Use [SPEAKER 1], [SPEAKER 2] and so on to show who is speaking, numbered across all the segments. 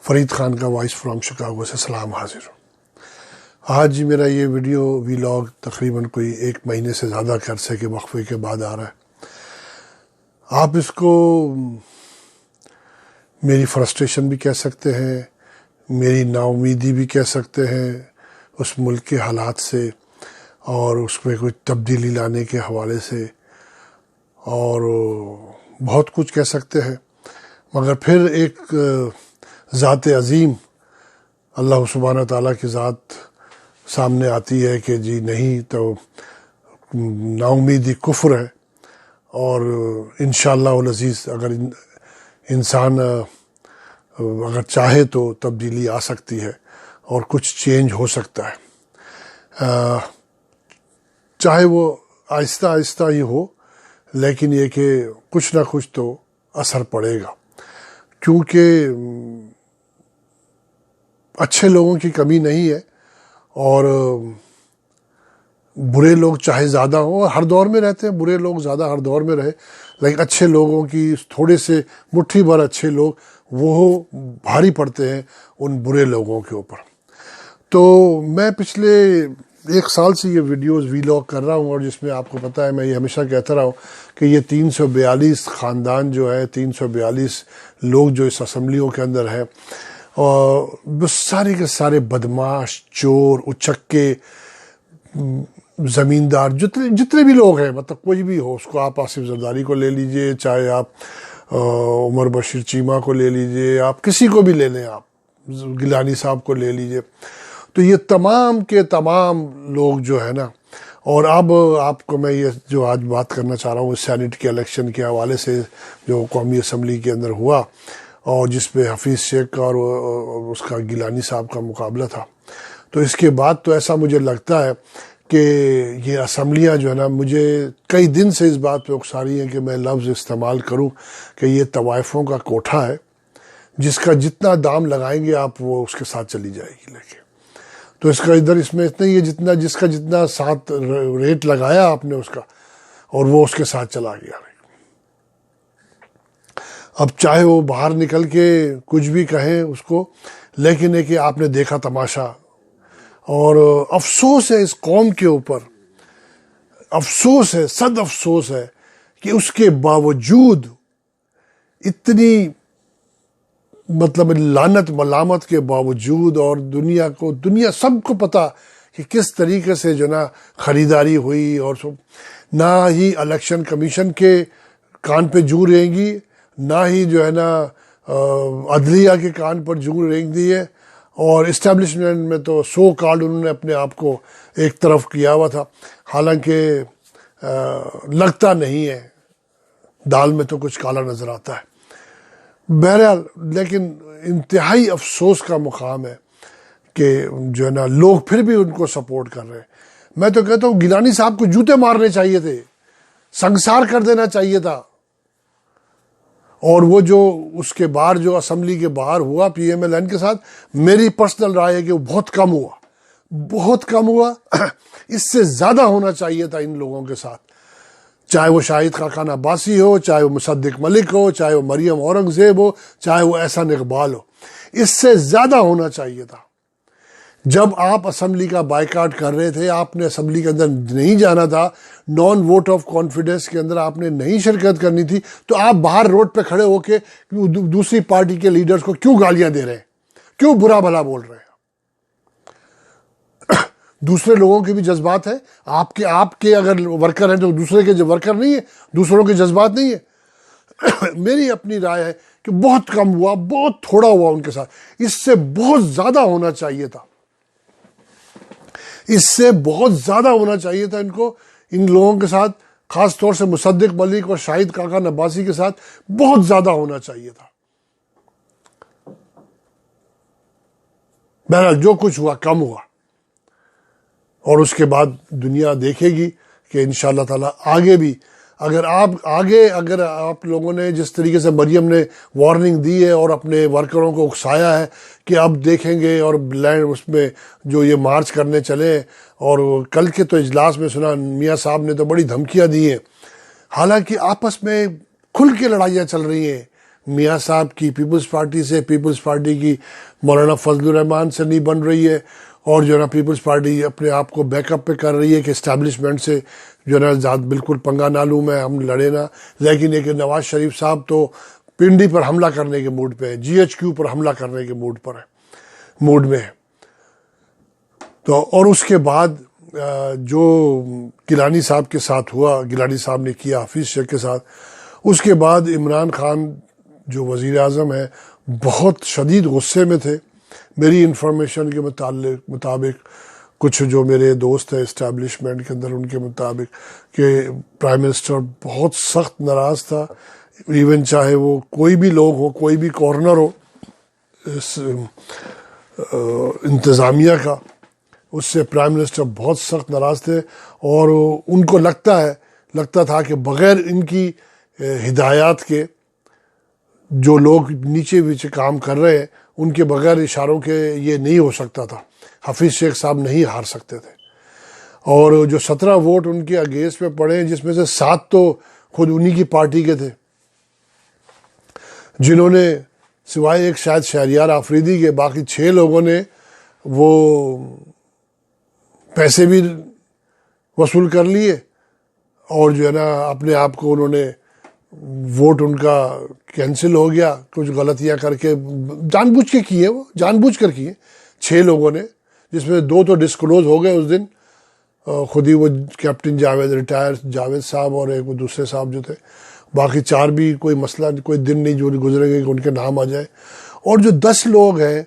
[SPEAKER 1] فرید خان کا voice from Chicago سے سلام حاضر ہوں۔ آج میرا یہ ویڈیو ویلاگ تقریباً کوئی 1 مہینے سے زیادہ عرصے کے وقفے کے بعد آ رہا ہے۔ آپ اس کو میری فرسٹریشن بھی کہہ سکتے ہیں، میری نا امیدی بھی کہہ سکتے ہیں اس ملک کے حالات سے اور اس میں کوئی تبدیلی لانے کے حوالے سے، اور بہت کچھ کہہ سکتے ہیں، مگر پھر ایک ذات عظیم اللہ سبحانہ تعالیٰ کی ذات سامنے آتی ہے کہ جی نہیں تو نا امیدی کفر ہے، اور انشاءاللہ العزیز اگر انسان اگر چاہے تو تبدیلی آ سکتی ہے اور کچھ چینج ہو سکتا ہے، چاہے وہ آہستہ آہستہ ہی ہو، لیکن یہ کہ کچھ نہ کچھ تو اثر پڑے گا، کیونکہ اچھے لوگوں کی کمی نہیں ہے، اور برے لوگ چاہے زیادہ ہوں، ہر دور میں رہتے ہیں، برے لوگ زیادہ ہر دور میں رہے، لیکن اچھے لوگوں کی تھوڑے سے مٹھی بھر اچھے لوگ وہ بھاری پڑتے ہیں ان برے لوگوں کے اوپر۔ تو میں پچھلے 1 سال سے یہ ویڈیوز ویلاگ کر رہا ہوں، اور جس میں آپ کو پتہ ہے میں یہ ہمیشہ کہتا رہا ہوں کہ یہ 342 خاندان جو ہے، 342 لوگ جو اس اسمبلیوں کے اندر ہے، اور سارے کے سارے بدماش، چور، اچکے، زمیندار، جتنے بھی لوگ ہیں، مطلب کوئی بھی ہو، اس کو آپ آصف زرداری کو لے لیجئے، چاہے آپ عمر بشیر چیمہ کو لے لیجئے، آپ کسی کو بھی لے لیں، آپ گیلانی صاحب کو لے لیجئے، تو یہ تمام کے تمام لوگ جو ہے نا، اور اب آپ کو میں یہ جو آج بات کرنا چاہ رہا ہوں سینٹ کے الیکشن کے حوالے سے جو قومی اسمبلی کے اندر ہوا، اور جس پہ حفیظ شیخ کا اور اس کا گیلانی صاحب کا مقابلہ تھا، تو اس کے بعد تو ایسا مجھے لگتا ہے کہ یہ اسمبلیاں جو ہے نا، مجھے کئی دن سے اس بات پہ اکسا رہی ہیں کہ میں لفظ استعمال کروں کہ یہ طوائفوں کا کوٹھا ہے، جس کا جتنا دام لگائیں گے آپ وہ اس کے ساتھ چلی جائے گی، لیکن تو اس کا ادھر اس میں اتنا ہی ہے جس کا جتنا ساتھ ریٹ لگایا آپ نے اس کا، اور وہ اس کے ساتھ چلا گیا۔ اب چاہے وہ باہر نکل کے کچھ بھی کہیں اس کو، لیکن ہے کہ آپ نے دیکھا تماشا، اور افسوس ہے اس قوم کے اوپر، افسوس ہے، صد افسوس ہے کہ اس کے باوجود اتنی مطلب لعنت ملامت کے باوجود، اور دنیا سب کو پتا کہ کس طریقے سے جو نا خریداری ہوئی، اور نہ ہی الیکشن کمیشن کے کان پہ جو رہیں گی، نہ ہی جو ہے نا عدلیہ کے کان پر جو رینگ دی ہے، اور اسٹیبلشمنٹ میں تو سو کالڈ انہوں نے اپنے آپ کو ایک طرف کیا ہوا تھا، حالانکہ لگتا نہیں ہے، دال میں تو کچھ کالا نظر آتا ہے۔ بہرحال لیکن انتہائی افسوس کا مقام ہے کہ جو ہے نا لوگ پھر بھی ان کو سپورٹ کر رہے ہیں۔ میں تو کہتا ہوں گیلانی صاحب کو جوتے مارنے چاہیے تھے، سنگسار کر دینا چاہیے تھا، اور وہ جو اس کے باہر جو اسمبلی کے باہر ہوا پی ایم ایل این کے ساتھ، میری پرسنل رائے ہے کہ وہ بہت کم ہوا، اس سے زیادہ ہونا چاہیے تھا ان لوگوں کے ساتھ، چاہے وہ شاہد خاقان عباسی ہو، چاہے وہ مصدق ملک ہو، چاہے وہ مریم اورنگزیب ہو، چاہے وہ احسان اقبال ہو، اس سے زیادہ ہونا چاہیے تھا۔ جب آپ اسمبلی کا بائیکاٹ کر رہے تھے، آپ نے اسمبلی کے اندر نہیں جانا تھا، نان ووٹ آف کانفیڈنس کے اندر آپ نے نہیں شرکت کرنی تھی، تو آپ باہر روڈ پہ کھڑے ہو کے دوسری پارٹی کے لیڈرز کو کیوں گالیاں دے رہے ہیں، کیوں برا بھلا بول رہے ہیں؟ دوسرے لوگوں کے بھی جذبات ہیں، آپ کے اگر ورکر ہیں تو دوسرے کے جو ورکر نہیں ہیں، دوسروں کے جذبات نہیں ہیں۔ میری اپنی رائے ہے کہ بہت کم ہوا، بہت تھوڑا ہوا ان کے ساتھ، اس سے بہت زیادہ ہونا چاہیے تھا، اس سے بہت زیادہ ہونا چاہیے تھا ان لوگوں کے ساتھ، خاص طور سے مصدق ملک اور شاہد خاقان عباسی کے ساتھ بہت زیادہ ہونا چاہیے تھا۔ بہرحال جو کچھ ہوا کم ہوا، اور اس کے بعد دنیا دیکھے گی کہ انشاءاللہ تعالی آگے بھی اگر آپ لوگوں نے جس طریقے سے مریم نے وارننگ دی ہے اور اپنے ورکروں کو اکسایا ہے کہ اب دیکھیں گے، اور اس میں جو یہ مارچ کرنے چلے، اور کل کے تو اجلاس میں سنا میاں صاحب نے تو بڑی دھمکیاں دی ہیں، حالانکہ آپس میں کھل کے لڑائیاں چل رہی ہیں، میاں صاحب کی پیپلز پارٹی سے، پیپلز پارٹی کی مولانا فضل الرحمان سے نہیں بن رہی ہے، اور جو ہے نا پیپلز پارٹی اپنے آپ کو بیک اپ پہ کر رہی ہے کہ اسٹیبلشمنٹ سے جو ہے نا ذات بالکل پنگا نہ لوں میں، ہم لڑے نا. لیکن ایک نواز شریف صاحب تو پنڈی پر حملہ کرنے کے موڈ پہ ہے، جی ایچ کیو پر حملہ کرنے کے موڈ میں ہے. تو اور اس کے بعد جو گیلانی صاحب کے ساتھ ہوا، گیلانی صاحب نے کیا حفیظ شیخ کے ساتھ، اس کے بعد عمران خان جو وزیر اعظم ہے بہت شدید غصے میں تھے. میری انفارمیشن کے مطابق کچھ جو میرے دوست ہیں اسٹیبلشمنٹ کے اندر، ان کے مطابق کہ پرائم منسٹر بہت سخت ناراض تھا. ایون چاہے وہ کوئی بھی لوگ ہو، کوئی بھی کارنر ہو اس انتظامیہ کا، اس سے پرائم منسٹر بہت سخت ناراض تھے. اور ان کو لگتا تھا کہ بغیر ان کی ہدایات کے جو لوگ نیچے کام کر رہے ہیں، ان کے بغیر اشاروں کے یہ نہیں ہو سکتا تھا. حفیظ شیخ صاحب نہیں ہار سکتے تھے. اور جو 17 ووٹ ان کے اگینسٹ میں پڑے، جس میں سے 7 تو خود انہی کی پارٹی کے تھے، جنہوں نے سوائے ایک شاید شہریار آفریدی کے باقی 6 لوگوں نے وہ پیسے بھی وصول کر لیے، اور جو ہے نا اپنے آپ کو انہوں نے ووٹ ان کا کینسل ہو گیا کچھ غلطیاں کر کے، جان بوجھ کے کیے، وہ جان بوجھ کر کیے 6 لوگوں نے، جس میں 2 تو ڈسکلوز ہو گئے اس دن خود ہی، وہ کیپٹن جاوید ریٹائر جاوید صاحب اور ایک وہ دوسرے صاحب جو تھے. باقی 4 بھی کوئی مسئلہ، کوئی دن نہیں جو گزرے گئے کہ ان کے نام آ جائے. اور جو 10 لوگ ہیں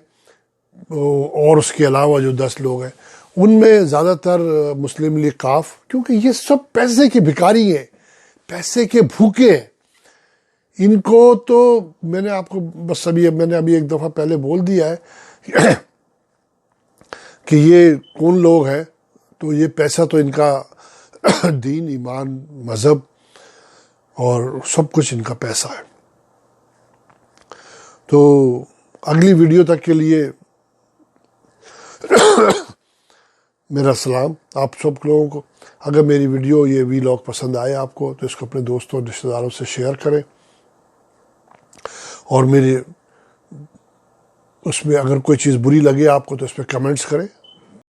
[SPEAKER 1] اور اس کے علاوہ جو 10 لوگ ہیں، ان میں زیادہ تر مسلم لیگ کاف، کیونکہ یہ سب پیسے کے بھکاری ہیں، پیسے کے بھوکے ہیں. ان کو تو میں نے آپ کو بس میں نے ابھی ایک دفعہ پہلے بول دیا ہے کہ یہ کون لوگ ہیں. تو یہ پیسہ تو ان کا دین، ایمان، مذہب اور سب کچھ ان کا پیسہ ہے. تو اگلی ویڈیو تک کے لیے میرا سلام آپ سب لوگوں کو. اگر میری ویڈیو یہ ویلاگ پسند آئے آپ کو تو اس کو اپنے دوستوں اور رشتہ داروں سے شیئر کریں، اور میرے اس میں اگر کوئی چیز بری لگے آپ کو تو اس پہ کمنٹس کریں.